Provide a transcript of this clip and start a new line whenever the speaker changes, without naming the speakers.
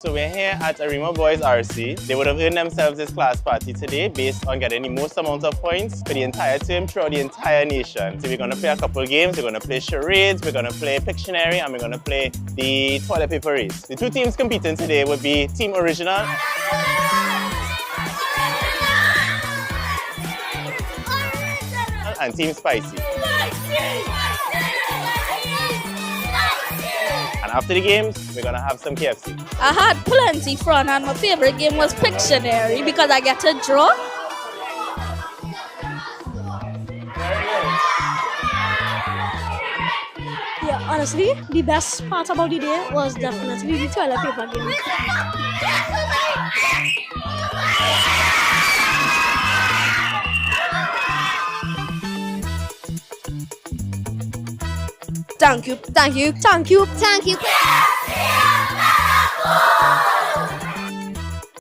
So we're here at Arima Boys RC. They would have earned themselves this class party today based on getting the most amount of points for the entire team throughout the entire nation. So we're going to play a couple of games. We're going to play charades, we're going to play Pictionary, and we're going to play the toilet paper race. The two teams competing today would be Team Original and Team Spicy. And after the games, we're gonna have some KFC.
I had plenty fun and my favorite game was Pictionary because I get to draw.
Yeah, honestly, the best part about the day was definitely the toilet paper game.
Thank you, thank you, thank you, thank you.